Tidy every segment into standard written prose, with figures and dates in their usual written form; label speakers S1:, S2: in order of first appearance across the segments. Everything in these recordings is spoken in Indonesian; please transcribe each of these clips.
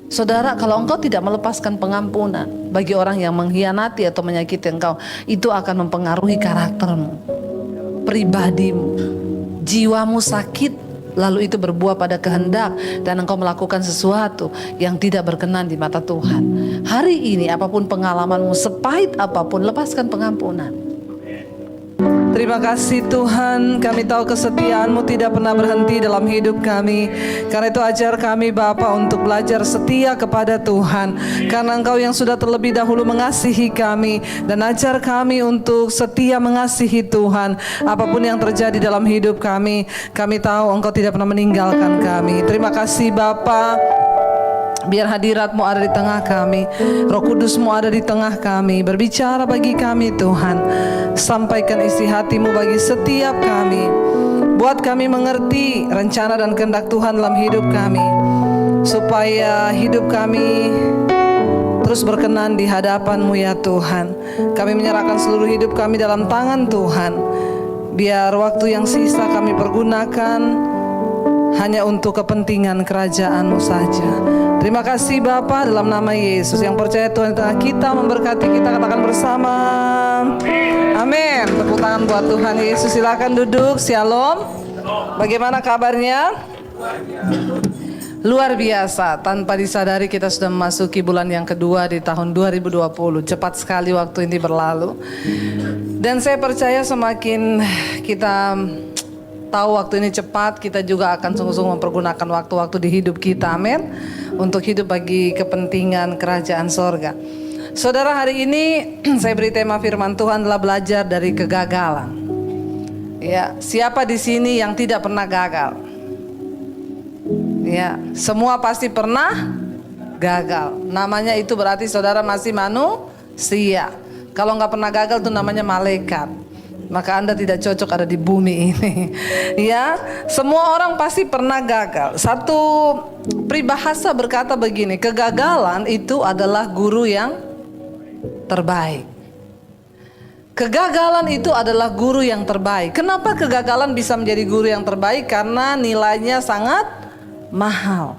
S1: Saudara, kalau engkau tidak melepaskan pengampunan bagi orang yang mengkhianati atau menyakiti engkau, itu akan mempengaruhi karaktermu, pribadimu, jiwamu sakit, lalu itu berbuah pada kehendak dan engkau melakukan sesuatu yang tidak berkenan di mata Tuhan. Hari ini apapun pengalamanmu, sepahit apapun, lepaskan pengampunan. Terima kasih Tuhan, kami tahu kesetiaan-Mu tidak pernah berhenti dalam hidup kami. Karena itu ajar kami Bapa untuk belajar setia kepada Tuhan, karena Engkau yang sudah terlebih dahulu mengasihi kami. Dan ajar kami untuk setia mengasihi Tuhan. Apapun yang terjadi dalam hidup kami tahu Engkau tidak pernah meninggalkan kami. Terima kasih Bapa. Biar hadirat-Mu ada di tengah kami, Roh Kudus-Mu ada di tengah kami, berbicara bagi kami Tuhan. Sampaikan isi hati-Mu bagi setiap kami. Buat kami mengerti rencana dan kehendak Tuhan dalam hidup kami, supaya hidup kami terus berkenan di hadapan-Mu ya Tuhan. Kami menyerahkan seluruh hidup kami dalam tangan Tuhan. Biar waktu yang sisa kami pergunakan hanya untuk kepentingan kerajaan-Mu saja. Terima kasih Bapa, dalam nama Yesus. Yang percaya Tuhan di tengah kita, memberkati kita, katakan bersama amin. Tepuk tangan buat Tuhan Yesus. Silakan duduk. Shalom. Bagaimana kabarnya? Luar biasa. Tanpa disadari kita sudah memasuki bulan yang kedua di tahun 2020. Cepat sekali waktu ini berlalu. Dan saya percaya semakin kita tahu waktu ini cepat, kita juga akan sungguh-sungguh mempergunakan waktu-waktu di hidup kita, amin, untuk hidup bagi kepentingan kerajaan sorga. Saudara, hari ini saya beri tema firman Tuhan adalah belajar dari kegagalan. Ya, siapa di sini yang tidak pernah gagal? Ya, semua pasti pernah gagal. Namanya itu berarti saudara masih manusia. Kalau nggak pernah gagal itu namanya malaikat. Maka Anda tidak cocok ada di bumi ini. Ya, semua orang pasti pernah gagal. Satu peribahasa berkata begini, kegagalan itu adalah guru yang terbaik. Kegagalan itu adalah guru yang terbaik. Kenapa kegagalan bisa menjadi guru yang terbaik? Karena nilainya sangat mahal.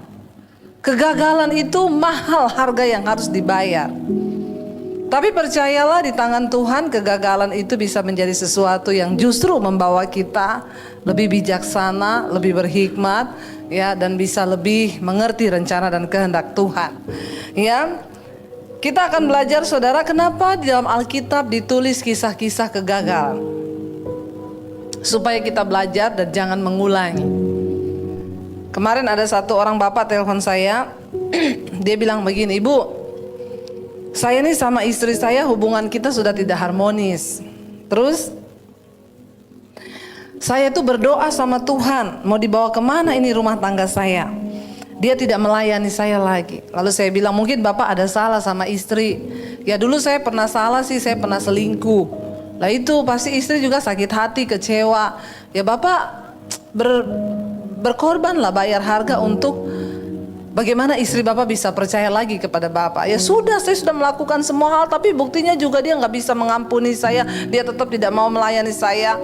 S1: Kegagalan itu mahal, harga yang harus dibayar. Tapi percayalah, di tangan Tuhan kegagalan itu bisa menjadi sesuatu yang justru membawa kita lebih bijaksana, lebih berhikmat, ya, dan bisa lebih mengerti rencana dan kehendak Tuhan. Ya, kita akan belajar saudara, kenapa di dalam Alkitab ditulis kisah-kisah kegagalan, supaya kita belajar dan jangan mengulangi. Kemarin ada satu orang bapak telepon saya, dia bilang begini, Ibu, saya nih sama istri saya hubungan kita sudah tidak harmonis. Terus saya tuh berdoa sama Tuhan, mau dibawa kemana ini rumah tangga saya. Dia tidak melayani saya lagi. Lalu saya bilang, mungkin Bapak ada salah sama istri. Ya dulu saya pernah salah sih, saya pernah selingkuh. Lah itu pasti istri juga sakit hati, kecewa. Ya Bapak berkorban lah, bayar harga untuk bagaimana istri Bapak bisa percaya lagi kepada Bapak. Ya sudah, saya sudah melakukan semua hal, tapi buktinya juga dia nggak bisa mengampuni saya. Dia tetap tidak mau melayani saya.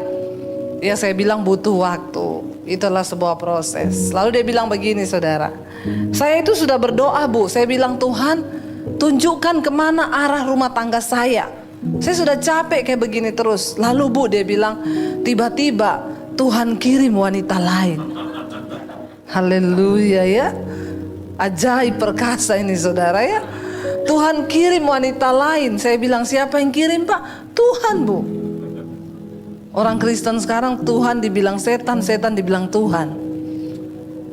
S1: Ya saya bilang butuh waktu. Itulah sebuah proses. Lalu dia bilang begini saudara, saya itu sudah berdoa Bu. Saya bilang, Tuhan tunjukkan kemana arah rumah tangga saya. Saya sudah capek kayak begini terus. Lalu Bu, dia bilang, tiba-tiba Tuhan kirim wanita lain. Haleluya ya. Ajaib perkasa ini saudara ya. Tuhan kirim wanita lain. Saya bilang, siapa yang kirim Pak? Tuhan Bu. Orang Kristen sekarang Tuhan dibilang setan, setan dibilang Tuhan.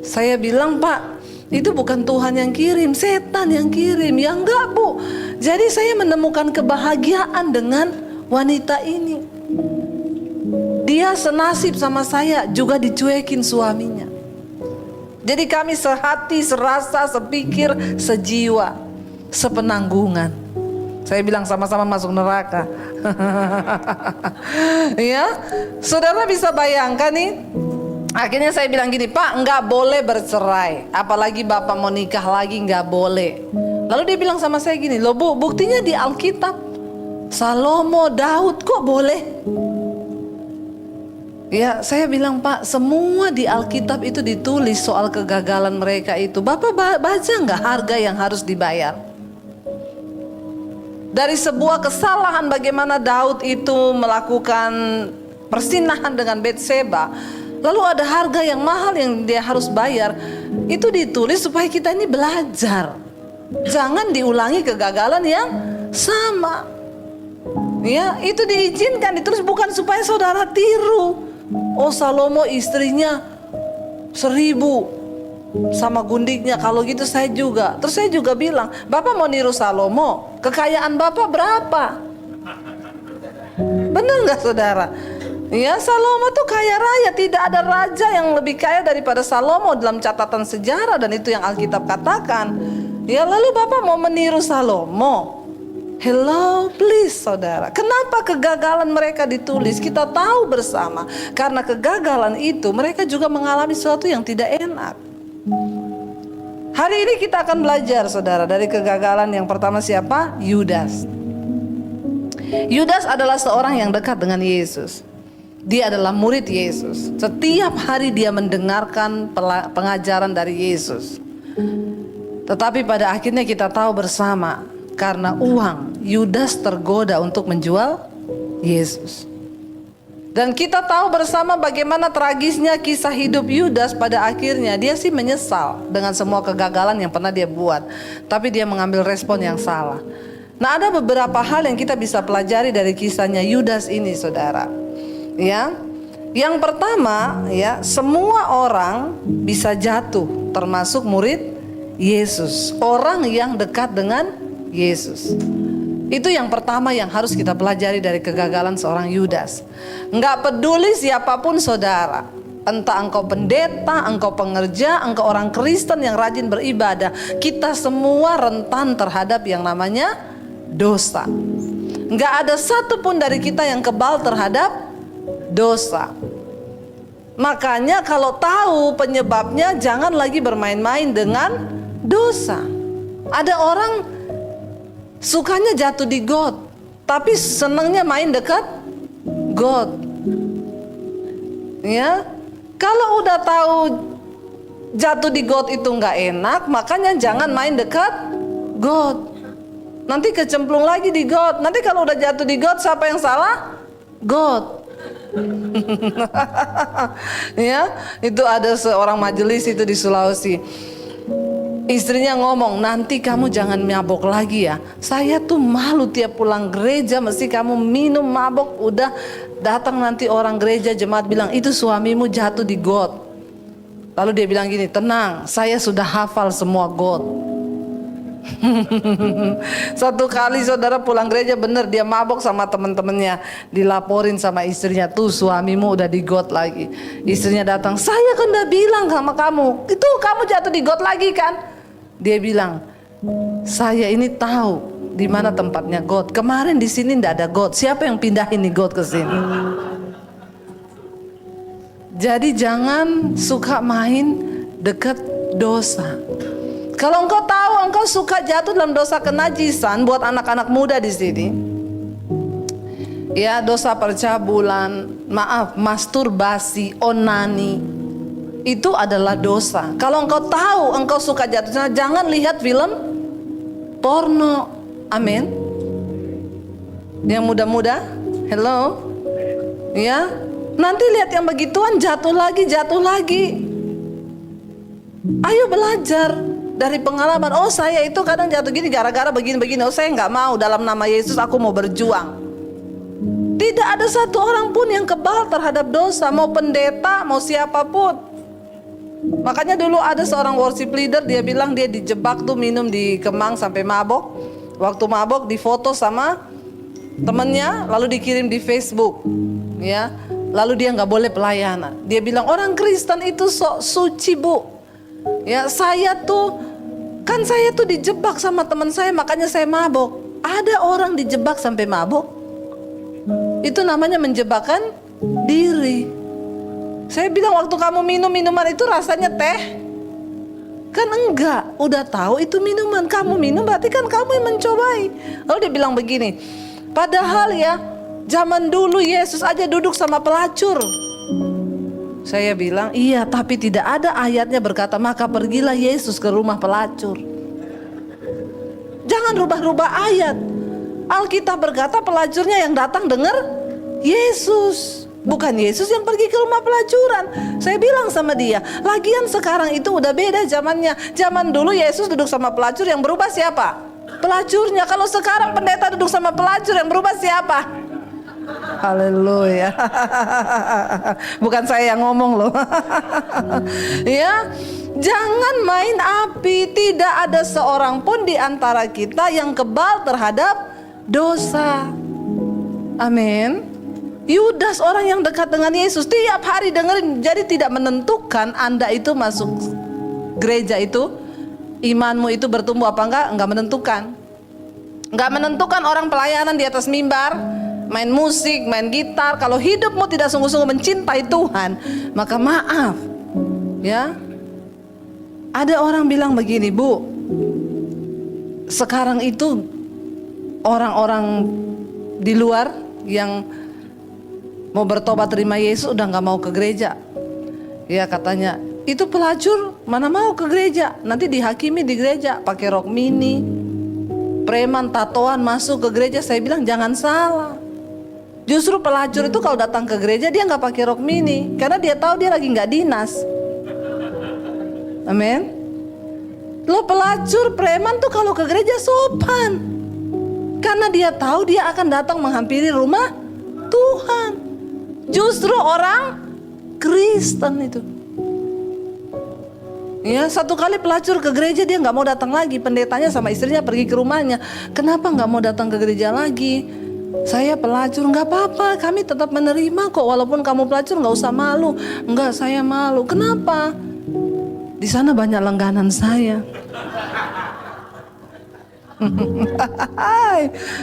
S1: Saya bilang, Pak, itu bukan Tuhan yang kirim, setan yang kirim. Ya enggak Bu. Jadi saya menemukan kebahagiaan dengan wanita ini. Dia senasib sama saya, juga dicuekin suaminya. Jadi kami sehati, serasa, sepikir, sejiwa, sepenanggungan. Saya bilang sama-sama masuk neraka. Ya, saudara bisa bayangkan nih. Akhirnya saya bilang gini, Pak, nggak boleh bercerai, apalagi Bapak mau nikah lagi, nggak boleh. Lalu dia bilang sama saya gini, loh Bu, buktinya di Alkitab Salomo, Daud kok boleh. Ya, saya bilang, Pak, semua di Alkitab itu ditulis soal kegagalan mereka itu. Bapak baca nggak harga yang harus dibayar? Dari sebuah kesalahan bagaimana Daud itu melakukan persinahan dengan Betseba, lalu ada harga yang mahal yang dia harus bayar. Itu ditulis supaya kita ini belajar. Jangan diulangi kegagalan yang sama. Ya, itu diizinkan, ditulis bukan supaya saudara tiru. Oh, Salomo istrinya 1000 sama gundiknya, kalau gitu saya juga. Terus saya juga bilang, Bapak mau niru Salomo, kekayaan Bapak berapa? Benar nggak saudara? Ya, Salomo tuh kaya raya, tidak ada raja yang lebih kaya daripada Salomo dalam catatan sejarah, dan itu yang Alkitab katakan. Ya, lalu Bapak mau meniru Salomo? Hello, please saudara. Kenapa kegagalan mereka ditulis? Kita tahu bersama, karena kegagalan itu mereka juga mengalami sesuatu yang tidak enak. Hari ini kita akan belajar saudara dari kegagalan yang pertama siapa? Yudas. Yudas adalah seorang yang dekat dengan Yesus. Dia adalah murid Yesus. Setiap hari dia mendengarkan pengajaran dari Yesus. Tetapi pada akhirnya kita tahu bersama, karena uang, Yudas tergoda untuk menjual Yesus. Dan kita tahu bersama bagaimana tragisnya kisah hidup Yudas. Pada akhirnya dia sih menyesal dengan semua kegagalan yang pernah dia buat, tapi dia mengambil respon yang salah. Nah, ada beberapa hal yang kita bisa pelajari dari kisahnya Yudas ini saudara. Ya, yang pertama ya, semua orang bisa jatuh, termasuk murid Yesus, orang yang dekat dengan Yesus. Itu yang pertama yang harus kita pelajari dari kegagalan seorang Yudas. Nggak peduli siapapun saudara, entah engkau pendeta, engkau pengerja, engkau orang Kristen yang rajin beribadah, kita semua rentan terhadap yang namanya dosa. Nggak ada satupun dari kita yang kebal terhadap dosa. Makanya kalau tahu penyebabnya, jangan lagi bermain-main dengan dosa. Ada orang sukanya jatuh di got, tapi senangnya main dekat got. Ya, kalau udah tahu jatuh di got itu nggak enak, makanya jangan main dekat got. Nanti kecemplung lagi di got. Nanti kalau udah jatuh di got, siapa yang salah? Got. Ya, itu ada seorang majelis itu di Sulawesi. Istrinya ngomong, nanti kamu jangan mabok lagi ya. Saya tuh malu tiap pulang gereja mesti kamu minum mabok. Udah datang nanti orang gereja jemaat bilang, itu suamimu jatuh di got. Lalu dia bilang gini, tenang, saya sudah hafal semua got. Satu kali saudara pulang gereja, bener dia mabok sama teman-temannya, dilaporin sama istrinya, tuh suamimu udah di got lagi. Istrinya datang, saya kan udah bilang sama kamu, itu kamu jatuh di got lagi kan? Dia bilang, saya ini tahu di mana tempatnya got. Kemarin di sini ndak ada got. Siapa yang pindahin nih got ke sini? Jadi jangan suka main dekat dosa. Kalau engkau tahu engkau suka jatuh dalam dosa kenajisan, buat anak-anak muda di sini, ya, dosa percabulan, masturbasi, onani, itu adalah dosa. Kalau engkau tahu engkau suka jatuh, jangan lihat film porno. Amin. Yang muda-muda, hello, ya, nanti lihat yang begituan jatuh lagi, jatuh lagi. Ayo belajar dari pengalaman. Oh, saya itu kadang jatuh gini gara-gara begini-begini. Oh, saya nggak mau, dalam nama Yesus aku mau berjuang. Tidak ada satu orang pun yang kebal terhadap dosa, mau pendeta, mau siapapun. Makanya dulu ada seorang worship leader, dia bilang dia dijebak tuh minum di Kemang sampai mabok. Waktu mabok difoto sama temennya, lalu dikirim di Facebook, ya. Lalu dia nggak boleh pelayanan. Dia bilang orang Kristen itu sok suci bu. Ya, saya tuh dijebak sama teman saya, makanya saya mabok. Ada orang dijebak sampai mabok, itu namanya menjebakkan diri. Saya bilang, waktu kamu minum minuman itu rasanya teh? Kan enggak, udah tahu itu minuman, kamu minum berarti kan kamu yang mencobai. Lalu dia bilang begini, padahal ya zaman dulu Yesus aja duduk sama pelacur. Saya bilang, iya, tapi tidak ada ayatnya berkata, maka pergilah Yesus ke rumah pelacur. Jangan rubah-rubah ayat. Alkitab berkata pelacurnya yang datang dengar Yesus, bukan Yesus yang pergi ke rumah pelacuran. Saya bilang sama dia, lagian sekarang itu udah beda zamannya. Zaman dulu Yesus duduk sama pelacur, yang berubah siapa? Pelacurnya. Kalau sekarang pendeta duduk sama pelacur, yang berubah siapa? Haleluya. Bukan saya yang ngomong loh. Ya, jangan main api. Tidak ada seorang pun di antara kita yang kebal terhadap dosa. Amin. Yudas, orang yang dekat dengan Yesus, tiap hari dengerin. Jadi tidak menentukan Anda itu masuk gereja itu, imanmu itu bertumbuh apa enggak menentukan. Enggak menentukan orang pelayanan di atas mimbar, main musik, main gitar. Kalau hidupmu tidak sungguh-sungguh mencintai Tuhan, maka maaf, ya. Ada orang bilang begini, Bu, sekarang itu orang-orang di luar yang mau bertobat terima Yesus udah gak mau ke gereja. Ya katanya, itu pelacur mana mau ke gereja, nanti dihakimi di gereja, pakai rok mini, preman tatoan masuk ke gereja. Saya bilang jangan salah. Justru pelacur itu kalau datang ke gereja dia nggak pakai rok mini, karena dia tahu dia lagi nggak dinas. Amin. Lo pelacur preman tuh kalau ke gereja sopan, karena dia tahu dia akan datang menghampiri rumah Tuhan. Justru orang Kristen itu, ya, satu kali pelacur ke gereja dia nggak mau datang lagi. Pendetanya sama istrinya pergi ke rumahnya. Kenapa nggak mau datang ke gereja lagi? Saya pelacur, nggak apa-apa, kami tetap menerima kok. Walaupun kamu pelacur nggak usah malu. Nggak, saya malu. Kenapa? Di sana banyak langganan saya.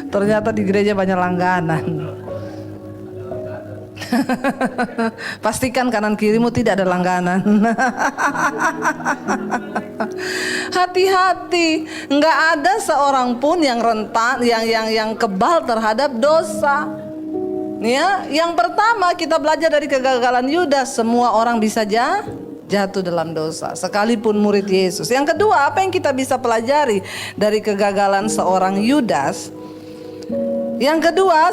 S1: Ternyata di gereja banyak langganan. Pastikan kanan kirimu tidak ada langganan. Hati-hati, nggak ada seorang pun yang rentan, yang kebal terhadap dosa. Ya, yang pertama kita belajar dari kegagalan Yudas, semua orang bisa jatuh dalam dosa, sekalipun murid Yesus. Yang kedua, apa yang kita bisa pelajari dari kegagalan seorang Yudas? Yang kedua,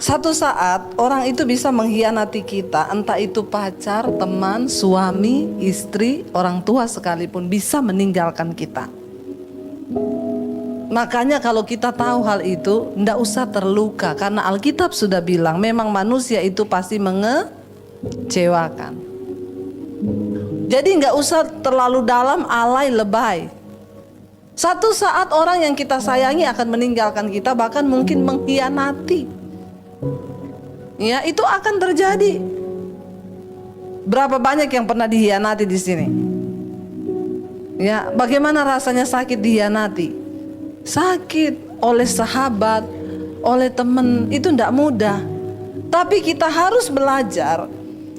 S1: satu saat orang itu bisa mengkhianati kita, entah itu pacar, teman, suami, istri, orang tua sekalipun bisa meninggalkan kita. Makanya kalau kita tahu hal itu, tidak usah terluka, karena Alkitab sudah bilang memang manusia itu pasti mengecewakan. Jadi nggak usah terlalu dalam alay lebay. Satu saat orang yang kita sayangi akan meninggalkan kita, bahkan mungkin mengkhianati. Ya, itu akan terjadi. Berapa banyak yang pernah dikhianati di sini? Ya, bagaimana rasanya sakit dikhianati? Sakit oleh sahabat, oleh teman, itu tidak mudah. Tapi kita harus belajar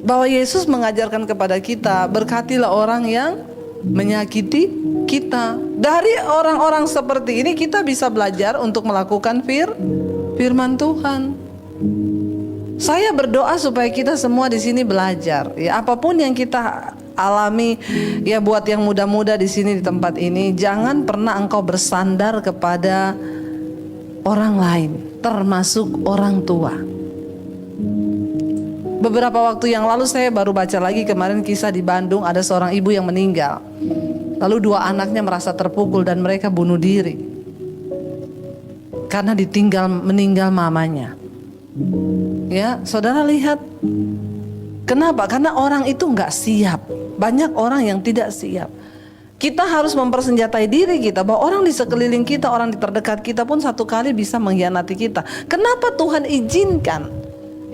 S1: bahwa Yesus mengajarkan kepada kita, berkatilah orang yang menyakiti kita. Dari orang-orang seperti ini kita bisa belajar untuk melakukan firman Tuhan. Saya berdoa supaya kita semua di sini belajar, ya, apapun yang kita alami, ya, buat yang muda-muda di sini di tempat ini, jangan pernah engkau bersandar kepada orang lain, termasuk orang tua. Beberapa waktu yang lalu saya baru baca lagi kemarin kisah di Bandung, ada seorang ibu yang meninggal. Lalu dua anaknya merasa terpukul dan mereka bunuh diri karena meninggal mamanya. Ya, saudara lihat, kenapa? Karena orang itu nggak siap. Banyak orang yang tidak siap. Kita harus mempersenjatai diri kita bahwa orang di sekeliling kita, orang di terdekat kita pun satu kali bisa mengkhianati kita. Kenapa Tuhan izinkan?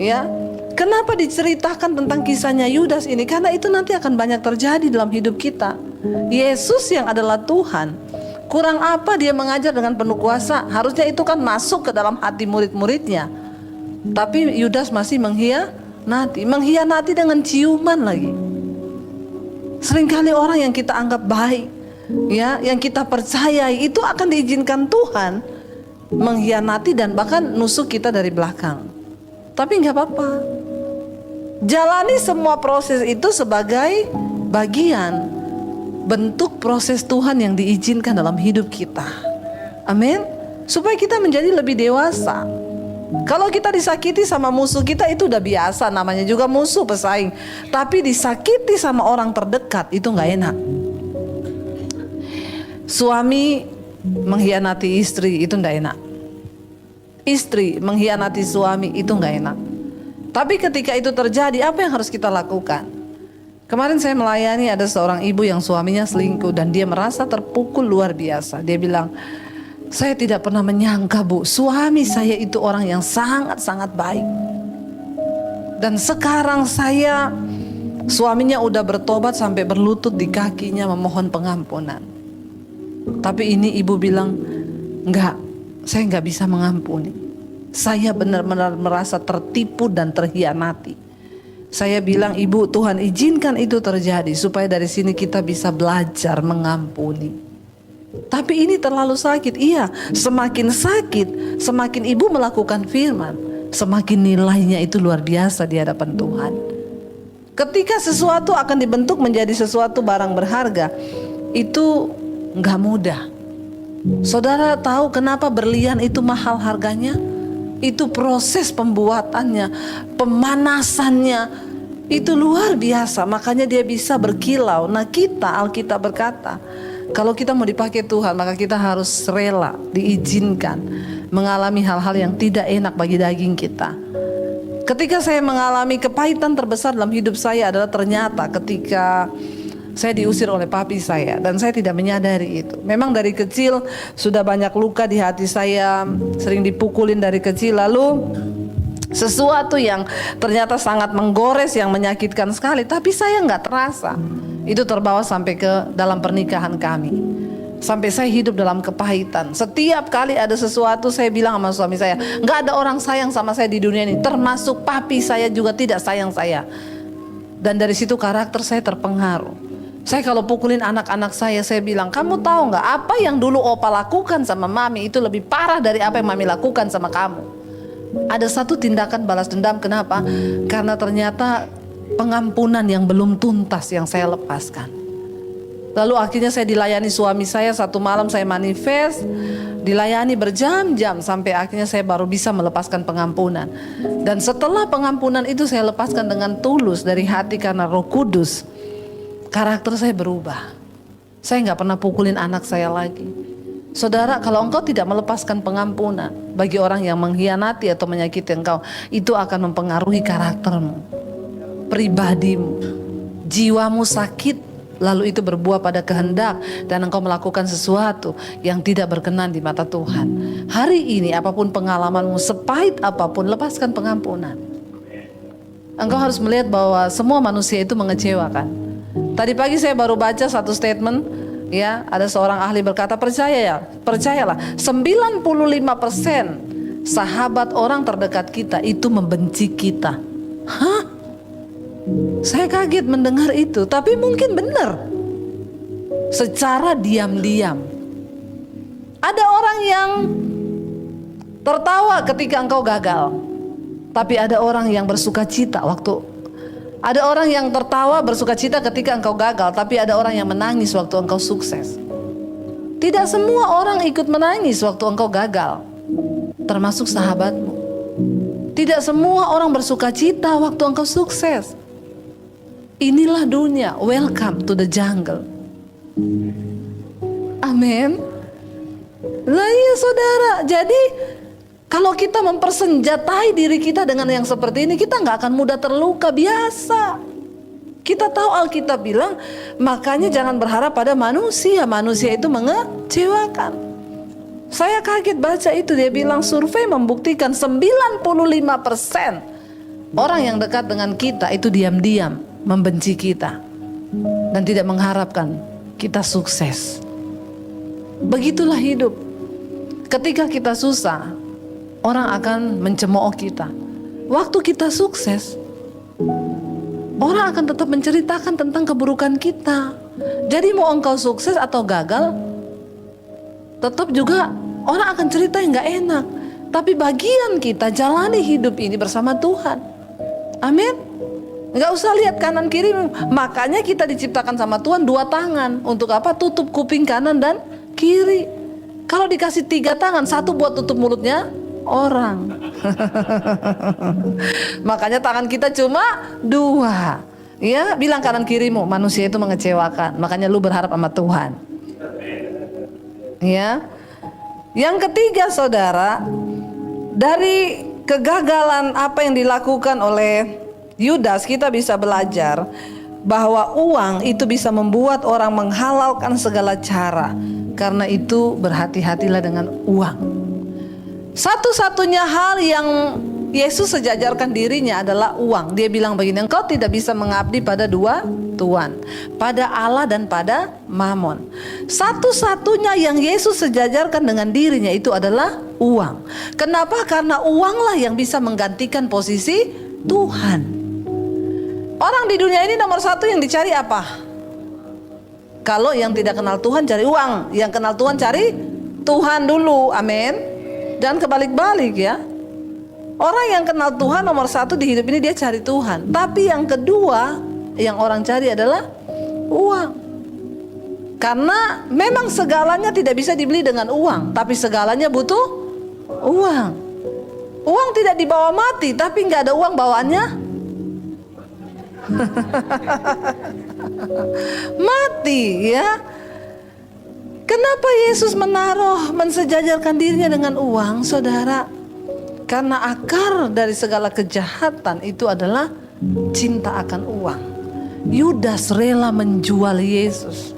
S1: Ya, kenapa diceritakan tentang kisahnya Yudas ini? Karena itu nanti akan banyak terjadi dalam hidup kita. Yesus yang adalah Tuhan, kurang apa dia mengajar dengan penuh kuasa? Harusnya itu kan masuk ke dalam hati murid-muridnya. Tapi Yudas masih mengkhianati dengan ciuman lagi. Seringkali orang yang kita anggap baik, ya, yang kita percayai, itu akan diizinkan Tuhan mengkhianati dan bahkan nusuk kita dari belakang. Tapi nggak apa-apa. Jalani semua proses itu sebagai bagian bentuk proses Tuhan yang diizinkan dalam hidup kita. Amin. Supaya kita menjadi lebih dewasa. Kalau kita disakiti sama musuh kita itu udah biasa, namanya juga musuh, pesaing. Tapi disakiti sama orang terdekat itu nggak enak. Suami mengkhianati istri itu nggak enak. Istri mengkhianati suami itu nggak enak. Tapi ketika itu terjadi, apa yang harus kita lakukan? Kemarin saya melayani ada seorang ibu yang suaminya selingkuh dan dia merasa terpukul luar biasa. Dia bilang, saya tidak pernah menyangka Bu, suami saya itu orang yang sangat-sangat baik. Dan sekarang suaminya udah bertobat sampai berlutut di kakinya memohon pengampunan. Tapi ini ibu bilang, enggak, saya enggak bisa mengampuni. Saya benar-benar merasa tertipu dan terhianati. Saya bilang, ibu, Tuhan izinkan itu terjadi supaya dari sini kita bisa belajar mengampuni. Tapi ini terlalu sakit. Iya, semakin sakit, semakin ibu melakukan firman, semakin nilainya itu luar biasa di hadapan Tuhan. Ketika sesuatu akan dibentuk menjadi sesuatu barang berharga, itu nggak mudah. Saudara tahu kenapa berlian itu mahal harganya? Itu proses pembuatannya, pemanasannya, itu luar biasa. Makanya dia bisa berkilau. Nah kita, Alkitab berkata, kalau kita mau dipakai Tuhan, maka kita harus rela, diizinkan mengalami hal-hal yang tidak enak bagi daging kita. Ketika saya mengalami kepahitan terbesar dalam hidup saya adalah ternyata ketika saya diusir oleh papi saya dan saya tidak menyadari itu. Memang dari kecil sudah banyak luka di hati saya, sering dipukulin dari kecil, lalu sesuatu yang ternyata sangat menggores, yang menyakitkan sekali, tapi saya nggak terasa. Itu terbawa sampai ke dalam pernikahan kami. Sampai saya hidup dalam kepahitan. Setiap kali ada sesuatu saya bilang sama suami saya, nggak ada orang sayang sama saya di dunia ini, termasuk papi saya juga tidak sayang saya. Dan dari situ karakter saya terpengaruh. Saya kalau pukulin anak-anak saya bilang, kamu tahu nggak apa yang dulu opa lakukan sama mami itu lebih parah dari apa yang mami lakukan sama kamu. Ada satu tindakan balas dendam, kenapa? Karena ternyata pengampunan yang belum tuntas yang saya lepaskan. Lalu akhirnya saya dilayani suami saya, satu malam saya manifest, dilayani berjam-jam sampai akhirnya saya baru bisa melepaskan pengampunan. Dan setelah pengampunan itu saya lepaskan dengan tulus dari hati karena Roh Kudus. Karakter saya berubah. Saya nggak pernah pukulin anak saya lagi. Saudara, kalau engkau tidak melepaskan pengampunan bagi orang yang mengkhianati atau menyakiti engkau, itu akan mempengaruhi karaktermu, pribadimu, jiwamu sakit, lalu itu berbuah pada kehendak dan engkau melakukan sesuatu yang tidak berkenan di mata Tuhan. Hari ini apapun pengalamanmu, sepahit apapun, lepaskan pengampunan. Engkau harus melihat bahwa semua manusia itu mengecewakan. Tadi pagi saya baru baca satu statement, ya, ada seorang ahli berkata, percayalah 95% sahabat orang terdekat kita itu membenci kita. Hah? Saya kaget mendengar itu, tapi mungkin benar. Secara diam-diam. Ada orang yang tertawa ketika engkau gagal, tapi ada orang yang bersuka cita ada orang yang tertawa bersuka cita ketika engkau gagal, tapi ada orang yang menangis waktu engkau sukses. Tidak semua orang ikut menangis waktu engkau gagal, termasuk sahabatmu. Tidak semua orang bersuka cita waktu engkau sukses. Inilah dunia, welcome to the jungle. Amin. Lah iya saudara, jadi kalau kita mempersenjatai diri kita dengan yang seperti ini, kita nggak akan mudah terluka, biasa. Kita tahu Alkitab bilang, makanya jangan berharap pada manusia. Manusia itu mengecewakan. Saya kaget baca itu, dia bilang survei membuktikan 95% orang yang dekat dengan kita itu diam-diam membenci kita dan tidak mengharapkan kita sukses. Begitulah hidup. Ketika kita susah, orang akan mencemooh kita. Waktu kita sukses, orang akan tetap menceritakan tentang keburukan kita. Jadi mau engkau sukses atau gagal, tetap juga orang akan cerita yang gak enak. Tapi bagian kita jalani hidup ini bersama Tuhan. Amin. Nggak usah lihat kanan kiri. Makanya kita diciptakan sama Tuhan 2 tangan. Untuk apa? Tutup kuping kanan dan kiri. Kalau dikasih 3 tangan, 1 buat tutup mulutnya orang. Makanya tangan kita cuma 2. Ya, bilang kanan kirimu, manusia itu mengecewakan. Makanya lu berharap sama Tuhan. Ya. Yang ketiga, saudara, dari kegagalan apa yang dilakukan oleh Yudas, kita bisa belajar bahwa uang itu bisa membuat orang menghalalkan segala cara. Karena itu berhati-hatilah dengan uang. Satu-satunya hal yang Yesus sejajarkan dirinya adalah uang. Dia bilang begini, engkau tidak bisa mengabdi pada 2 tuan, pada Allah dan pada Mamon. Satu-satunya yang Yesus sejajarkan dengan dirinya itu adalah uang. Kenapa? Karena uanglah yang bisa menggantikan posisi Tuhan. Orang di dunia ini nomor 1 yang dicari apa? Kalau yang tidak kenal Tuhan cari uang, yang kenal Tuhan cari Tuhan dulu. Amin. Dan kebalik-balik ya. Orang yang kenal Tuhan nomor 1 di hidup ini dia cari Tuhan. Tapi yang kedua yang orang cari adalah uang. Karena memang segalanya tidak bisa dibeli dengan uang, tapi segalanya butuh uang. Uang tidak dibawa mati, tapi nggak ada uang bawaannya mati ya. Kenapa Yesus mensejajarkan dirinya dengan uang, saudara? Karena akar dari segala kejahatan itu adalah cinta akan uang. Yudas rela menjual Yesus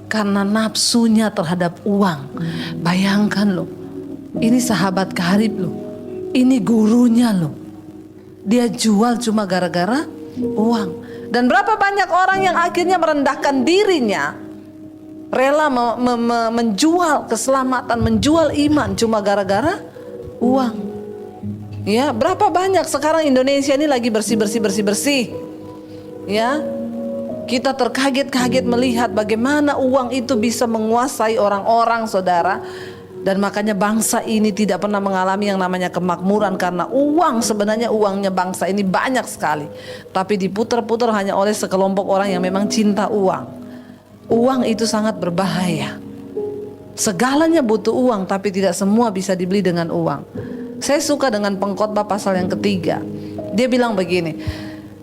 S1: karena nafsunya terhadap uang. Bayangkan loh, ini sahabat karib loh, ini gurunya loh, dia jual cuma gara-gara uang. Dan berapa banyak orang yang akhirnya merendahkan dirinya, rela menjual keselamatan, menjual iman cuma gara-gara uang. Ya, berapa banyak sekarang Indonesia ini lagi bersih. Ya, kita terkaget-kaget melihat bagaimana uang itu bisa menguasai orang-orang, saudara. Dan makanya bangsa ini tidak pernah mengalami yang namanya kemakmuran, karena uang, sebenarnya uangnya bangsa ini banyak sekali, tapi diputar-putar hanya oleh sekelompok orang yang memang cinta uang. Uang itu sangat berbahaya. Segalanya butuh uang, tapi tidak semua bisa dibeli dengan uang. Saya suka dengan Pengkhotbah pasal yang ketiga. Dia bilang begini,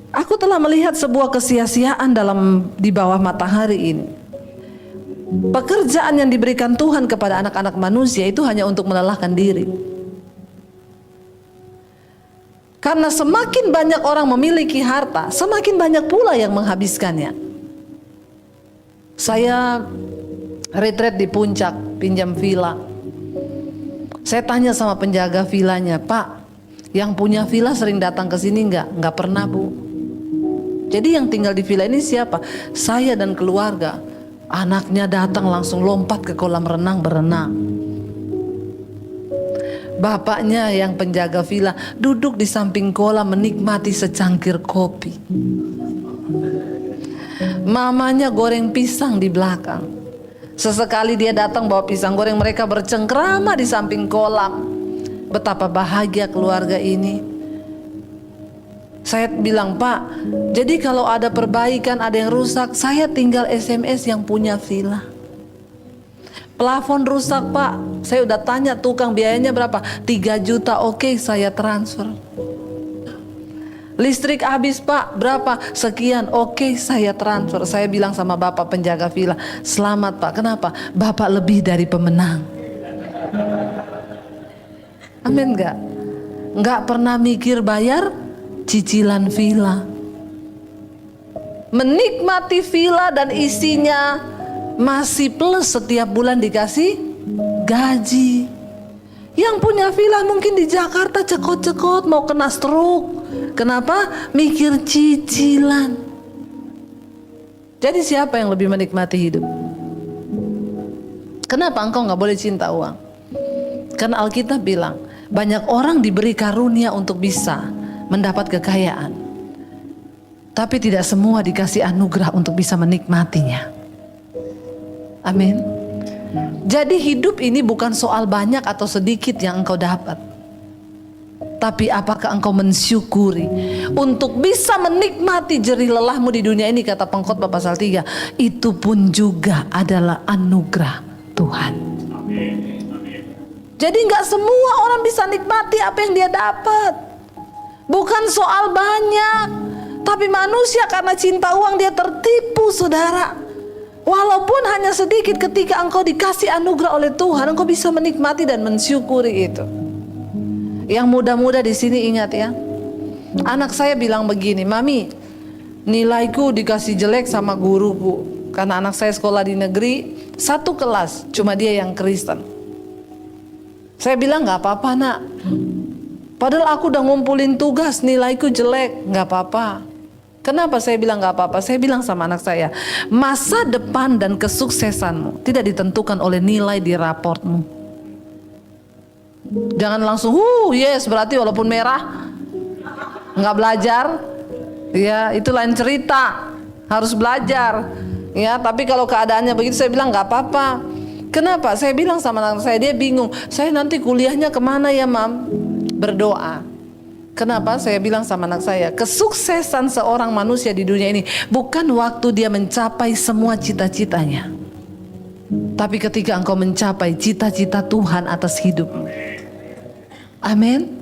S1: aku telah melihat sebuah kesia-siaan di bawah matahari ini. Pekerjaan yang diberikan Tuhan kepada anak-anak manusia itu hanya untuk melelahkan diri. Karena semakin banyak orang memiliki harta, semakin banyak pula yang menghabiskannya. Saya retret di puncak, pinjam villa. Saya tanya sama penjaga villanya, Pak, yang punya villa sering datang ke sini enggak? Enggak pernah, Bu. Jadi yang tinggal di villa ini siapa? Saya dan keluarga. Anaknya datang langsung lompat ke kolam renang berenang. Bapaknya yang penjaga villa duduk di samping kolam menikmati secangkir kopi. Mamanya goreng pisang di belakang. Sesekali dia datang bawa pisang goreng, mereka bercengkrama di samping kolam. Betapa bahagia keluarga ini. Saya bilang, Pak, jadi kalau ada perbaikan, ada yang rusak, saya tinggal SMS yang punya villa. Plafon rusak, Pak, saya udah tanya tukang biayanya berapa, 3 juta, oke, saya transfer. Listrik habis, Pak, berapa? Sekian, oke, saya transfer. Saya bilang sama bapak penjaga villa, selamat, Pak. Kenapa? Bapak lebih dari pemenang. Amin gak? Gak pernah mikir bayar cicilan villa. Menikmati villa dan isinya masih plus setiap bulan dikasih gaji. Yang punya villa mungkin di Jakarta cekot-cekot mau kena stroke. Kenapa? Mikir cicilan. Jadi siapa yang lebih menikmati hidup? Kenapa engkau gak boleh cinta uang? Karena Alkitab bilang banyak orang diberi karunia untuk bisa mendapat kekayaan, tapi tidak semua dikasih anugerah untuk bisa menikmatinya. Amin. Jadi hidup ini bukan soal banyak atau sedikit yang engkau dapat, tapi apakah engkau mensyukuri untuk bisa menikmati jerih lelahmu di dunia ini. Kata Pengkhotbah pasal 3, itu pun juga adalah anugerah Tuhan. Jadi gak semua orang bisa nikmati apa yang dia dapat. Bukan soal banyak, tapi manusia karena cinta uang dia tertipu, saudara. Walaupun hanya sedikit, ketika engkau dikasih anugerah oleh Tuhan, engkau bisa menikmati dan mensyukuri itu. Yang muda-muda di sini ingat ya. Anak saya bilang begini, "Mami, nilaiku dikasih jelek sama guruku." Karena anak saya sekolah di negeri, satu kelas, cuma dia yang Kristen. Saya bilang, "Gak apa-apa nak. Padahal aku udah ngumpulin tugas, nilaiku jelek." "Gak apa-apa." Kenapa saya bilang gak apa-apa? Saya bilang sama anak saya, masa depan dan kesuksesanmu tidak ditentukan oleh nilai di raportmu. Jangan langsung, yes, berarti walaupun merah gak belajar. Ya, itu lain cerita. Harus belajar. Ya, tapi kalau keadaannya begitu, saya bilang gak apa-apa. Kenapa? Saya bilang sama anak saya, dia bingung. "Saya nanti kuliahnya kemana ya, Mam?" Berdoa. Kenapa? Saya bilang sama anak saya, kesuksesan seorang manusia di dunia ini bukan waktu dia mencapai semua cita-citanya, tapi ketika engkau mencapai cita-cita Tuhan atas hidupmu. Amin.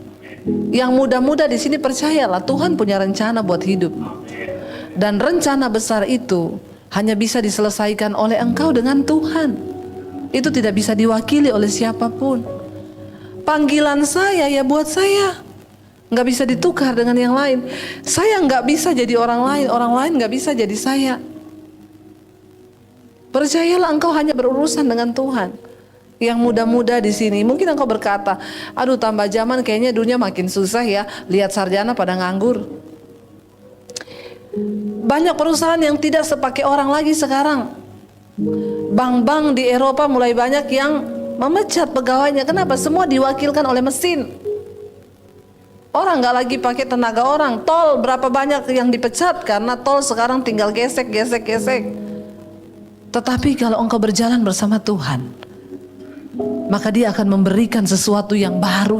S1: Yang muda-muda di sini percayalah, Tuhan punya rencana buat hidupmu. Dan rencana besar itu hanya bisa diselesaikan oleh engkau dengan Tuhan. Itu tidak bisa diwakili oleh siapapun. Panggilan saya ya buat saya, nggak bisa ditukar dengan yang lain. Saya nggak bisa jadi orang lain nggak bisa jadi saya. Percayalah, engkau hanya berurusan dengan Tuhan. Yang muda-muda di sini, mungkin engkau berkata, "Aduh, tambah zaman kayaknya dunia makin susah ya. Lihat sarjana pada nganggur." Banyak perusahaan yang tidak sepakai orang lagi sekarang. Bank-bank di Eropa mulai banyak yang memecat pegawainya. Kenapa? Semua diwakilkan oleh mesin. Orang nggak lagi pakai tenaga orang. Tol berapa banyak yang dipecat karena tol sekarang tinggal gesek. Tetapi kalau engkau berjalan bersama Tuhan, maka Dia akan memberikan sesuatu yang baru.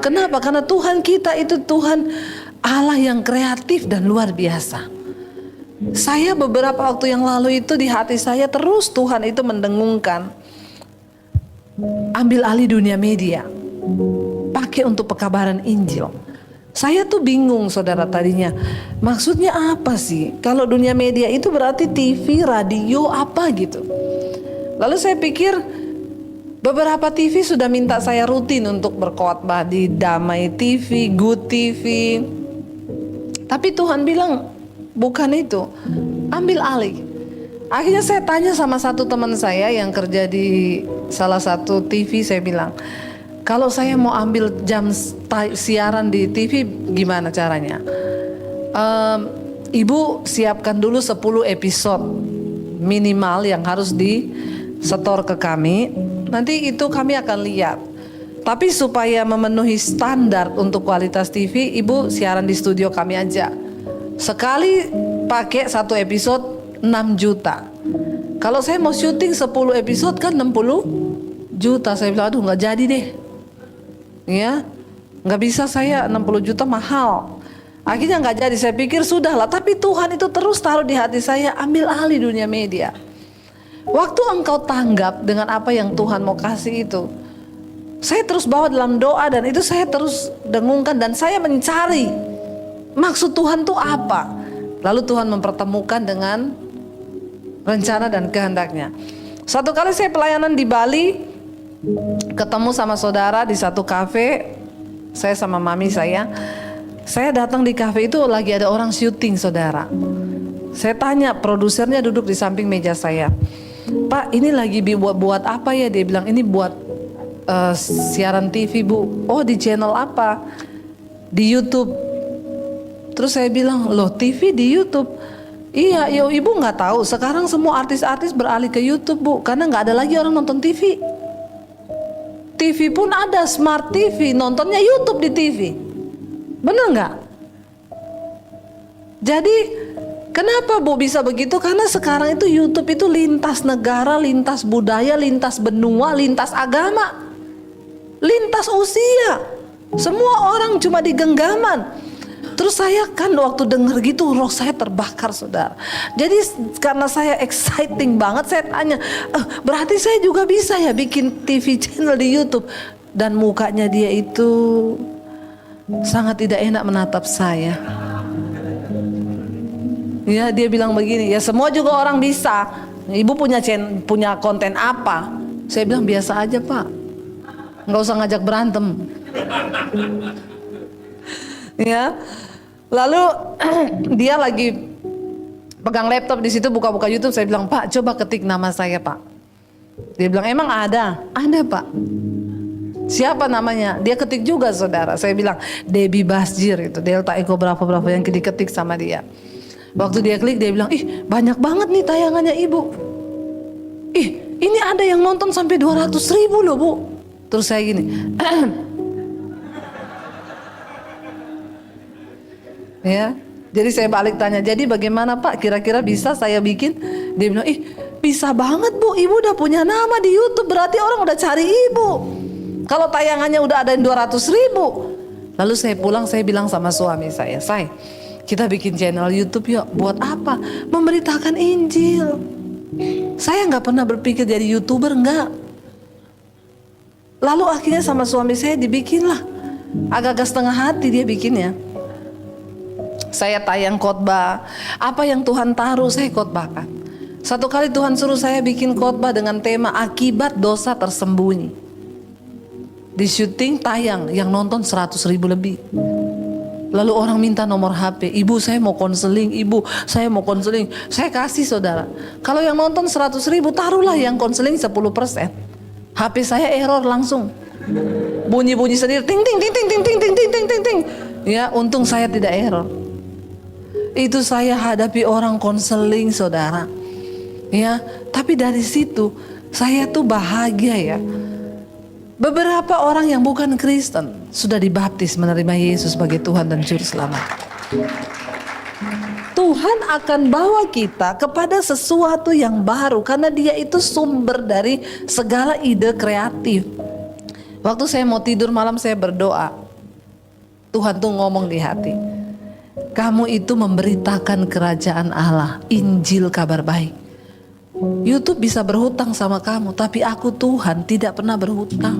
S1: Kenapa? Karena Tuhan kita itu Tuhan Allah yang kreatif dan luar biasa. Saya beberapa waktu yang lalu itu di hati saya terus Tuhan itu mendengungkan, ambil alih dunia media, pakai untuk pekabaran Injil. Saya tuh bingung, saudara, tadinya maksudnya apa sih? Kalau dunia media itu berarti TV, radio, apa gitu. Lalu saya pikir beberapa TV sudah minta saya rutin untuk berkhotbah di Damai TV, Good TV. Tapi Tuhan bilang bukan itu, ambil alih. Akhirnya saya tanya sama satu teman saya yang kerja di salah satu TV, saya bilang, "Kalau saya mau ambil jam siaran di TV gimana caranya?" "Ibu siapkan dulu 10 episode minimal yang harus disetor ke kami. Nanti itu kami akan lihat. Tapi supaya memenuhi standar untuk kualitas TV, ibu siaran di studio kami aja. Sekali pakai 1 episode 6 juta. Kalau saya mau syuting 10 episode kan 60 juta." Saya bilang, "Aduh, nggak jadi deh. Ya, nggak bisa, saya 60 juta mahal." Akhirnya nggak jadi. Saya pikir sudahlah, tapi Tuhan itu terus taruh di hati saya, ambil alih dunia media. Waktu engkau tanggap dengan apa yang Tuhan mau kasih itu, saya terus bawa dalam doa, dan itu saya terus dengungkan, dan saya mencari maksud Tuhan tuh apa. Lalu Tuhan mempertemukan dengan rencana dan kehendaknya. Satu kali saya pelayanan di Bali, ketemu sama saudara di satu kafe. Saya sama mami saya datang di kafe itu, lagi ada orang syuting, saudara. Saya tanya, produsernya duduk di samping meja saya, "Pak, ini lagi buat apa ya?" Dia bilang, "Ini buat siaran TV, Bu." "Oh, di channel apa?" "Di YouTube." Terus saya bilang, "Loh, TV di YouTube?" "Iya, yo, Ibu nggak tahu sekarang semua artis-artis beralih ke YouTube, Bu, karena nggak ada lagi orang nonton TV. TV pun ada smart TV, nontonnya YouTube di TV. Bener nggak?" Jadi Kenapa Bu bisa begitu? Karena sekarang itu YouTube itu lintas negara, lintas budaya, lintas benua, lintas agama, lintas usia. Semua orang cuma di genggaman. Terus saya kan waktu denger gitu roh saya terbakar saudara. Jadi karena saya exciting banget, saya tanya, berarti saya juga bisa ya bikin TV channel di YouTube. Dan mukanya dia itu sangat tidak enak menatap saya. Ya, dia bilang begini, ya semua juga orang bisa. Ibu punya konten apa? Saya bilang biasa aja Pak, nggak usah ngajak berantem. Ya, lalu dia lagi pegang laptop di situ buka-buka YouTube. Saya bilang, Pak coba ketik nama saya Pak. Dia bilang emang ada Pak. Siapa namanya? Dia ketik juga saudara. Saya bilang Debbie Basjir itu Delta Eko berapa yang diketik sama dia. Waktu dia klik dia bilang, ih banyak banget nih tayangannya ibu. Ih ini ada yang nonton sampai 200.000 loh Bu. Terus saya gini. Ya, jadi saya balik tanya, jadi bagaimana Pak? Kira-kira bisa saya bikin? Dia bilang, ih bisa banget Bu, ibu udah punya nama di YouTube, berarti orang udah cari ibu. Kalau tayangannya udah ada 200.000. Lalu saya pulang, saya bilang sama suami saya, Say, kita bikin channel YouTube yuk. Buat apa? Memberitakan Injil. Saya nggak pernah berpikir jadi YouTuber, nggak. Lalu akhirnya sama suami saya dibikinlah. Agak-agak setengah hati dia bikinnya. Saya tayang khotbah, apa yang Tuhan taruh saya khotbahkan. Satu kali Tuhan suruh saya bikin khotbah dengan tema akibat dosa tersembunyi. Di syuting tayang, yang nonton 100.000 lebih. Lalu orang minta nomor HP, ibu saya mau konseling, ibu saya mau konseling. Saya kasih saudara. Kalau yang nonton 100.000 taruhlah yang konseling 10%. HP saya error langsung. Bunyi-bunyi sendiri, ting ting ting ting ting ting ting ting ting ting. Ya, untung saya tidak error. Itu saya hadapi orang konseling saudara. Ya, tapi dari situ saya tuh bahagia ya. Beberapa orang yang bukan Kristen sudah dibaptis menerima Yesus sebagai Tuhan dan Juru Selamat. Tuhan akan bawa kita kepada sesuatu yang baru karena Dia itu sumber dari segala ide kreatif. Waktu saya mau tidur malam saya berdoa. Tuhan tuh ngomong di hati. Kamu itu memberitakan kerajaan Allah, Injil kabar baik. YouTube bisa berhutang sama kamu, tapi aku Tuhan tidak pernah berhutang.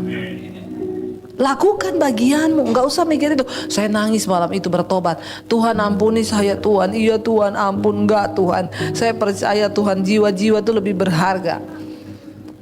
S1: Lakukan bagianmu, nggak usah mikir itu. Saya nangis malam itu bertobat. Tuhan ampuni saya Tuhan. Iya Tuhan ampun, enggak Tuhan. Saya percaya Tuhan, jiwa-jiwa itu lebih berharga.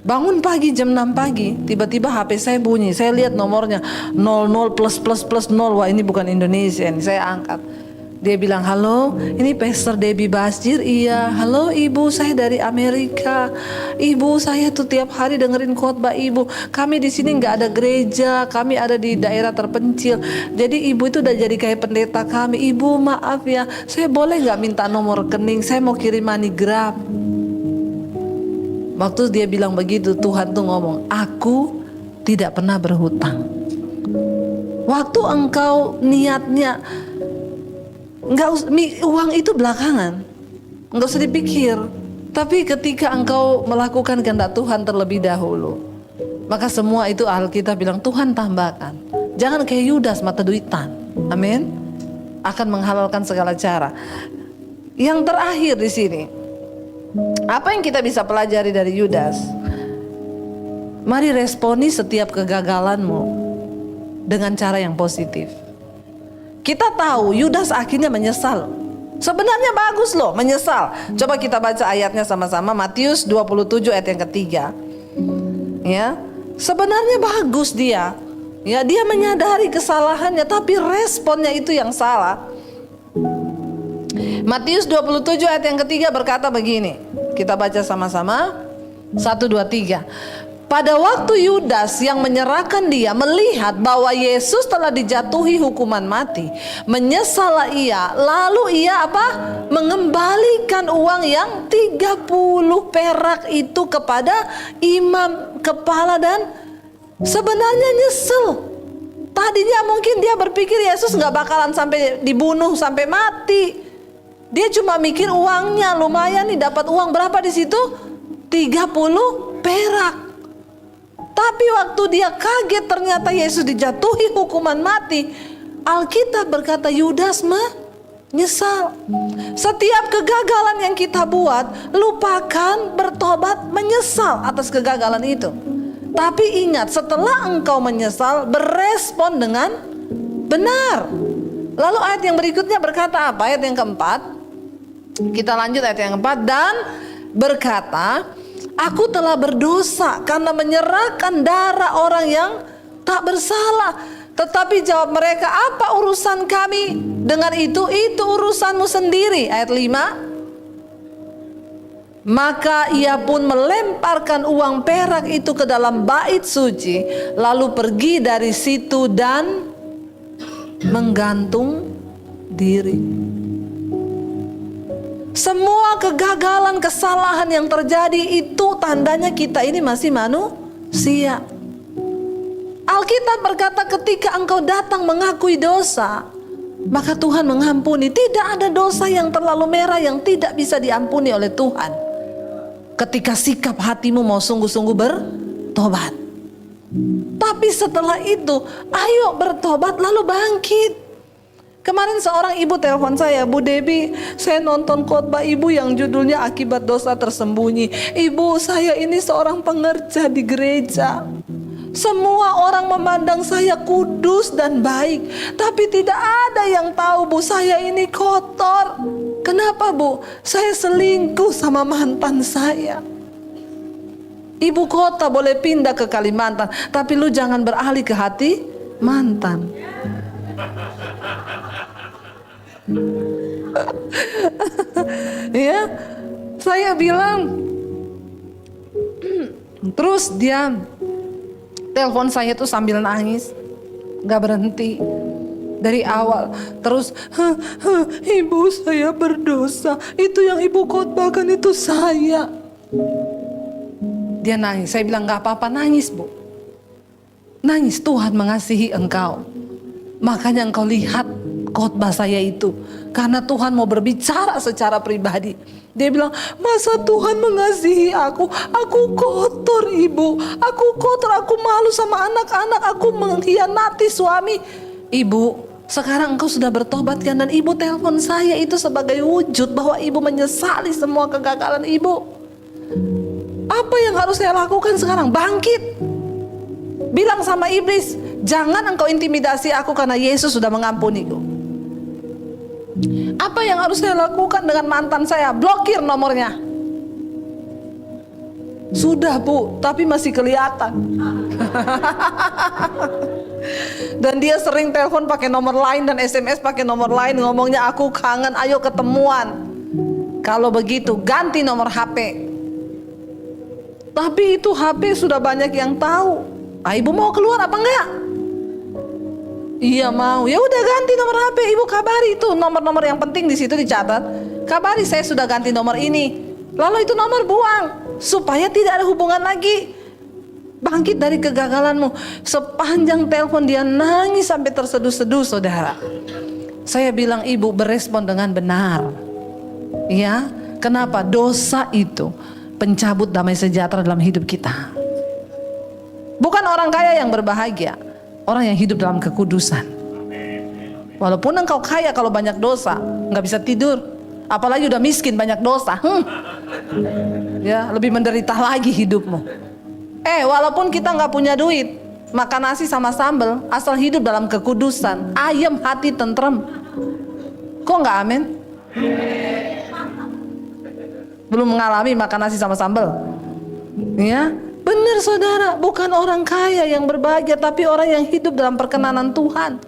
S1: Bangun pagi jam 6 pagi, tiba-tiba HP saya bunyi. Saya lihat nomornya 00 plus plus plus 0. Wah ini bukan Indonesia ini. Saya angkat. Dia bilang, halo, ini Pastor Debbie Basjir. Iya, halo ibu, saya dari Amerika. Ibu, saya tuh tiap hari dengerin khotbah ibu. Kami di sini nggak ada gereja, kami ada di daerah terpencil. Jadi ibu itu udah jadi kayak pendeta kami. Ibu maaf ya, saya boleh nggak minta nomor rekening? Saya mau kirim MoneyGram. Waktu dia bilang begitu, Tuhan tuh ngomong, aku tidak pernah berhutang. Waktu engkau niatnya uang itu belakangan, enggak usah dipikir. Tapi ketika engkau melakukan kehendak Tuhan terlebih dahulu, maka semua itu Alkitab bilang Tuhan tambahkan. Jangan kayak Yudas mata duitan. Amin. Akan menghalalkan segala cara. Yang terakhir di sini, apa yang kita bisa pelajari dari Yudas? Mari responi setiap kegagalanmu dengan cara yang positif. Kita tahu Yudas akhirnya menyesal. Sebenarnya bagus loh menyesal. Coba kita baca ayatnya sama-sama. Matius 27 ayat yang ketiga. Ya, sebenarnya bagus dia. Ya, dia menyadari kesalahannya, tapi responnya itu yang salah. Matius 27 ayat yang ketiga berkata begini. Kita baca sama-sama. 1, 2, 3. Pada waktu Yudas yang menyerahkan dia melihat bahwa Yesus telah dijatuhi hukuman mati, menyesallah ia. Lalu ia apa? Mengembalikan uang yang 30 perak itu kepada imam kepala dan sebenarnya nyesel. Tadinya mungkin dia berpikir Yesus gak bakalan sampai dibunuh sampai mati. Dia cuma mikir uangnya lumayan nih, dapat uang berapa di situ? 30 perak. Tapi waktu dia kaget ternyata Yesus dijatuhi hukuman mati, Alkitab berkata Yudas menyesal. Setiap kegagalan yang kita buat, lupakan, bertobat, menyesal atas kegagalan itu. Tapi ingat, setelah engkau menyesal, berespon dengan benar. Lalu ayat yang berikutnya berkata apa? Ayat yang keempat. Kita lanjut ayat yang keempat. Dan berkata, aku telah berdosa karena menyerahkan darah orang yang tak bersalah. Tetapi jawab mereka, apa urusan kami dengan itu? Itu urusanmu sendiri. Ayat 5. Maka ia pun melemparkan uang perak itu ke dalam bait suci, lalu pergi dari situ dan menggantung diri. Semua kegagalan, kesalahan yang terjadi itu tandanya kita ini masih manusia. Alkitab berkata ketika engkau datang mengakui dosa, maka Tuhan mengampuni. Tidak ada dosa yang terlalu merah yang tidak bisa diampuni oleh Tuhan. Ketika sikap hatimu mau sungguh-sungguh bertobat. Tapi setelah itu, ayo bertobat lalu bangkit. Kemarin seorang ibu telepon saya, Bu Debbie, saya nonton khotbah ibu yang judulnya akibat dosa tersembunyi. Ibu, saya ini seorang pengerja di gereja. Semua orang memandang saya kudus dan baik, tapi tidak ada yang tahu, Bu, saya ini kotor. Kenapa, Bu? Saya selingkuh sama mantan saya. Ibu kota boleh pindah ke Kalimantan, tapi lu jangan beralih ke hati mantan. Ya, saya bilang. Terus dia telepon saya tuh sambil nangis, gak berhenti dari awal. Terus, ibu, saya berdosa. Itu yang ibu khotbahkan itu saya. Dia nangis. Saya bilang gak apa-apa, nangis, Bu. Nangis, Tuhan mengasihi engkau. Makanya engkau lihat khotbah saya itu, karena Tuhan mau berbicara secara pribadi. Dia bilang, masa Tuhan mengasihi aku? Aku kotor, Ibu. Aku kotor, aku malu sama anak-anak. Aku mengkhianati suami. Ibu, sekarang engkau sudah bertobat kan? Dan ibu telepon saya itu sebagai wujud bahwa ibu menyesali semua kegagalan ibu. Apa yang harus saya lakukan sekarang? Bangkit. Bilang sama iblis, jangan engkau intimidasi aku karena Yesus sudah mengampuniku. Apa yang harus saya lakukan dengan mantan saya? Blokir nomornya. Sudah, Bu, tapi masih kelihatan. Dan dia sering telepon pakai nomor lain dan SMS pakai nomor lain, ngomongnya aku kangen, ayo ketemuan. Kalau begitu ganti nomor HP. Tapi itu HP sudah banyak yang tahu. Ibu mau keluar apa enggak? Iya mau. Ya udah ganti nomor HP. Ibu kabari itu nomor-nomor yang penting di situ dicatat. Kabari saya sudah ganti nomor ini. Lalu itu nomor buang supaya tidak ada hubungan lagi. Bangkit dari kegagalanmu. Sepanjang telepon dia nangis sampai terseduh-seduh, saudara. Saya bilang ibu berespon dengan benar. Ya, kenapa? Dosa itu pencabut damai sejahtera dalam hidup kita. Bukan orang kaya yang berbahagia, orang yang hidup dalam kekudusan. Walaupun engkau kaya, kalau banyak dosa nggak bisa tidur, apalagi udah miskin banyak dosa, ya lebih menderita lagi hidupmu. Walaupun kita nggak punya duit, makan nasi sama sambal, asal hidup dalam kekudusan, ayem hati tentrem. Kok nggak amin? Belum mengalami makan nasi sama sambal, ya? Benar saudara, bukan orang kaya yang berbahagia, tapi orang yang hidup dalam perkenanan Tuhan.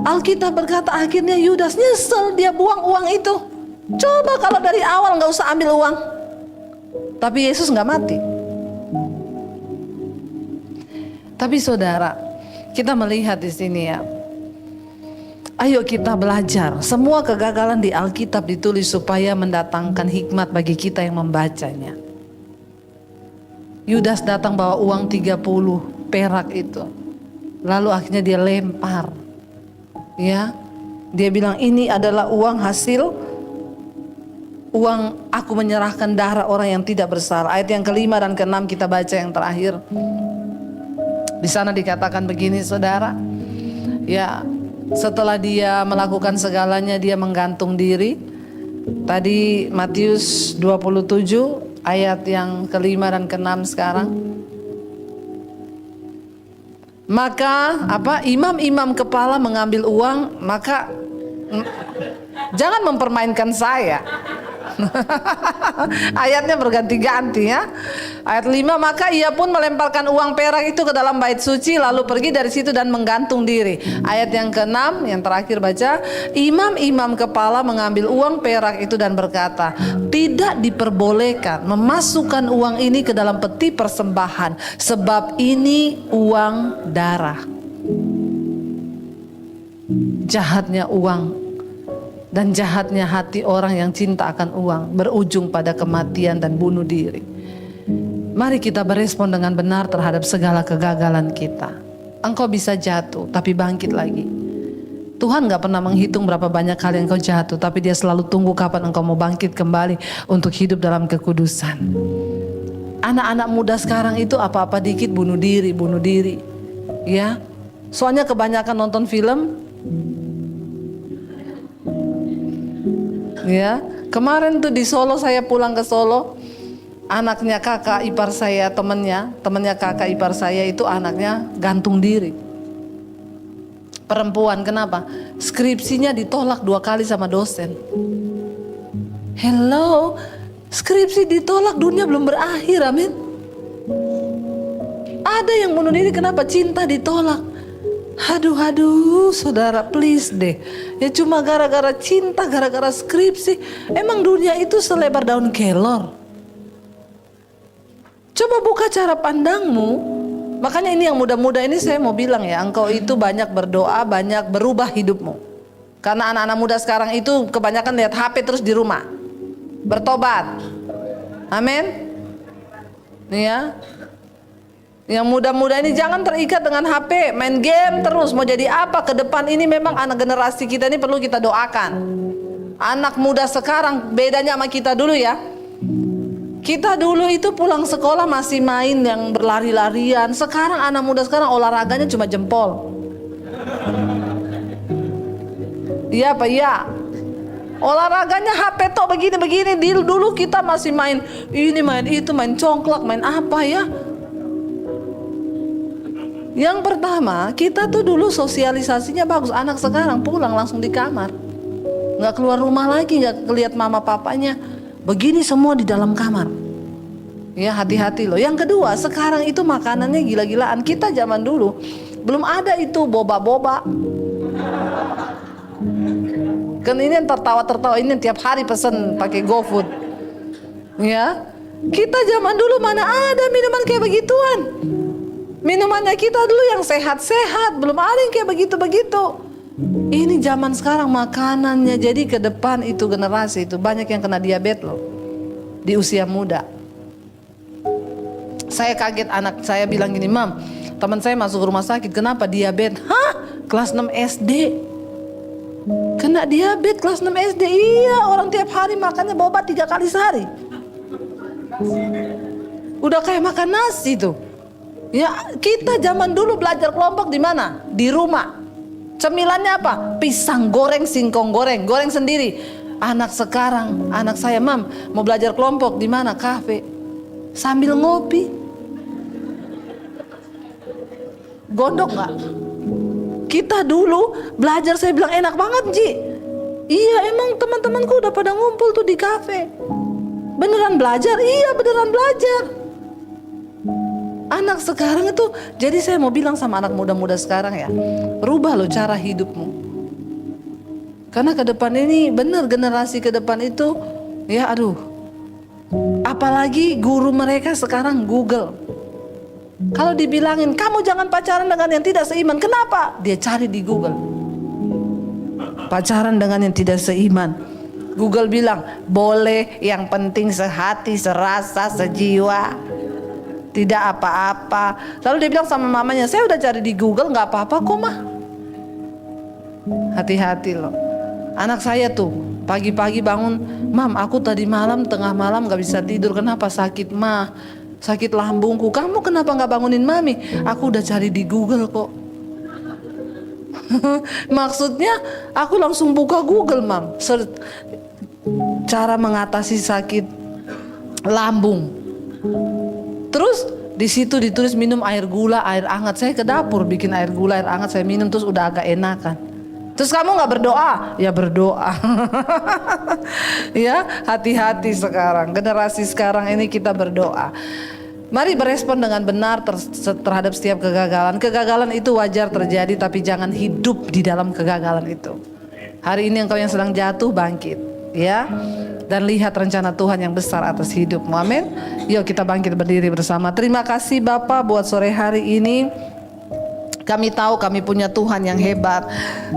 S1: Alkitab berkata akhirnya Yudas nyesel dia buang uang itu. Coba kalau dari awal gak usah ambil uang. Tapi Yesus gak mati. Tapi saudara, kita melihat di sini ya. Ayo kita belajar. Semua kegagalan di Alkitab ditulis supaya mendatangkan hikmat bagi kita yang membacanya. Yudas datang bawa uang 30 perak itu. Lalu akhirnya dia lempar. Ya. Dia bilang ini adalah uang hasil uang aku menyerahkan darah orang yang tidak bersalah. Ayat yang ke-5 dan ke-6 kita baca yang terakhir. Di sana dikatakan begini saudara. Ya, setelah dia melakukan segalanya dia menggantung diri. Tadi Matius 27 ayat yang ke-5 dan ke-6 sekarang. Maka imam-imam kepala mengambil uang, maka jangan mempermainkan saya. Ayatnya berganti-ganti ya. Ayat 5, maka ia pun melemparkan uang perak itu ke dalam bait suci, lalu pergi dari situ dan menggantung diri. Ayat yang ke-6 yang terakhir baca, imam-imam kepala mengambil uang perak itu dan berkata, tidak diperbolehkan memasukkan uang ini ke dalam peti persembahan, sebab ini uang darah. Jahatnya uang dan jahatnya hati orang yang cinta akan uang berujung pada kematian dan bunuh diri. Mari kita berespon dengan benar terhadap segala kegagalan kita. Engkau bisa jatuh tapi bangkit lagi. Tuhan gak pernah menghitung berapa banyak kali engkau jatuh, tapi dia selalu tunggu kapan engkau mau bangkit kembali untuk hidup dalam kekudusan. Anak-anak muda sekarang itu apa-apa dikit bunuh diri. Ya, soalnya kebanyakan nonton film. Ya, kemarin tuh di Solo, saya pulang ke Solo, anaknya kakak ipar saya, temennya kakak ipar saya itu anaknya gantung diri. Perempuan, kenapa? Skripsinya ditolak 2 kali sama dosen. Hello, skripsi ditolak, dunia belum berakhir, amin. Ada yang bunuh diri, kenapa? Cinta ditolak. Aduh, saudara, please deh. Ya cuma gara-gara cinta, gara-gara skripsi. Emang dunia itu selebar daun kelor? Coba buka cara pandangmu. Makanya ini yang muda-muda ini saya mau bilang ya, engkau itu banyak berdoa, banyak berubah hidupmu. Karena anak-anak muda sekarang itu kebanyakan lihat HP terus di rumah. Bertobat. Amin. Nih ya. Yang muda-muda ini jangan terikat dengan HP, main game terus. Mau jadi apa ke depan ini? Memang anak generasi kita ini perlu kita doakan. Anak muda sekarang bedanya sama kita dulu ya. Kita dulu itu pulang sekolah masih main yang berlari-larian. Sekarang anak muda sekarang olahraganya cuma jempol. Iya apa iya? Olahraganya HP tok begini-begini. Dulu kita masih main ini, main itu, main congklak, main apa ya? Yang pertama, kita tuh dulu sosialisasinya bagus. Anak sekarang pulang langsung di kamar, nggak keluar rumah lagi, nggak ngeliat mama papanya. Begini semua di dalam kamar. Ya hati-hati loh. Yang kedua, sekarang itu makanannya gila-gilaan. Kita zaman dulu belum ada itu boba-boba. Kan ini yang tertawa-tertawa, ini yang tiap hari pesen pakai GoFood. Ya, kita zaman dulu mana ada minuman kayak begituan. Minumannya kita dulu yang sehat-sehat, belum ada yang kayak begitu-begitu. Ini zaman sekarang makanannya, jadi ke depan itu generasi itu banyak yang kena diabetes loh di usia muda. Saya kaget, anak saya bilang gini, "Mam, teman saya masuk rumah sakit, kenapa diabetes?" Hah? Kelas 6 SD. Kena diabetes kelas 6 SD. Iya, orang tiap hari makannya boba 3 kali sehari. Udah kayak makan nasi tuh. Ya, kita zaman dulu belajar kelompok di mana? Di rumah. Cemilannya apa? Pisang goreng, singkong goreng, goreng sendiri. Anak sekarang, anak saya, "Mam, mau belajar kelompok di mana?" Kafe. Sambil ngopi. Gondok nggak? Kita dulu belajar, saya bilang enak banget, Ji. Iya, emang teman-temanku udah pada ngumpul tuh di kafe. Beneran belajar? Iya, beneran belajar. Anak sekarang itu, jadi saya mau bilang sama anak muda-muda sekarang ya, rubah loh cara hidupmu. Karena ke depan ini bener, generasi ke depan itu ya aduh. Apalagi guru mereka sekarang Google. Kalau dibilangin kamu jangan pacaran dengan yang tidak seiman, kenapa? Dia cari di Google. Pacaran dengan yang tidak seiman. Google bilang boleh, yang penting sehati, serasa, sejiwa. Tidak apa-apa. Lalu dia bilang sama mamanya, "Saya udah cari di Google, nggak apa-apa kok, Mah." Hati-hati loh. Anak saya tuh Pagi-pagi bangun, Mam, aku tadi malam tengah malam gak bisa tidur. Kenapa? Sakit mah, sakit lambungku. Kamu kenapa gak bangunin Mami? Aku udah cari di Google kok. Maksudnya aku langsung buka Google, Mam, cara mengatasi sakit lambung. Terus di situ ditulis minum air gula, air hangat. Saya ke dapur bikin air gula, air hangat, saya minum, terus udah agak enakan. Terus kamu nggak berdoa? Ya berdoa. Ya, hati-hati sekarang. Generasi sekarang ini kita berdoa. Mari berespon dengan benar terhadap setiap kegagalan. Kegagalan itu wajar terjadi, tapi jangan hidup di dalam kegagalan itu. Hari ini engkau yang sedang jatuh, bangkit, ya, dan lihat rencana Tuhan yang besar atas hidupmu. Amin. Yuk kita bangkit berdiri bersama. Terima kasih Bapa buat sore hari ini. Kami tahu kami punya Tuhan yang hebat.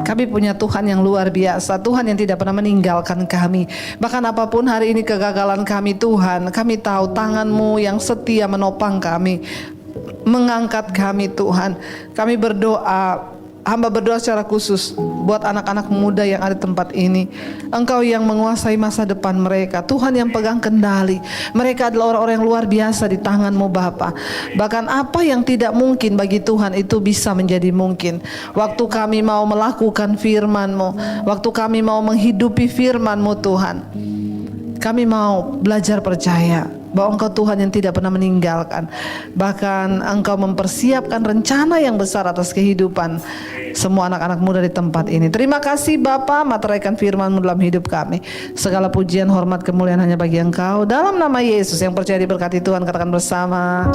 S1: Kami punya Tuhan yang luar biasa. Tuhan yang tidak pernah meninggalkan kami. Bahkan apapun hari ini kegagalan kami, Tuhan, kami tahu tangan-Mu yang setia menopang kami, mengangkat kami, Tuhan. Kami berdoa, hamba berdoa secara khusus buat anak-anak muda yang ada di tempat ini. Engkau yang menguasai masa depan mereka, Tuhan yang pegang kendali. Mereka adalah orang-orang yang luar biasa di tangan-Mu Bapa. Bahkan apa yang tidak mungkin bagi Tuhan itu bisa menjadi mungkin. Waktu kami mau melakukan firman-Mu, waktu kami mau menghidupi firman-Mu Tuhan, kami mau belajar percaya bahwa Engkau Tuhan yang tidak pernah meninggalkan. Bahkan Engkau mempersiapkan rencana yang besar atas kehidupan semua anak-anak muda di tempat ini. Terima kasih Bapa, materaikan firman-Mu dalam hidup kami. Segala pujian, hormat, kemuliaan hanya bagi Engkau. Dalam nama Yesus yang percaya diberkati Tuhan, katakan bersama.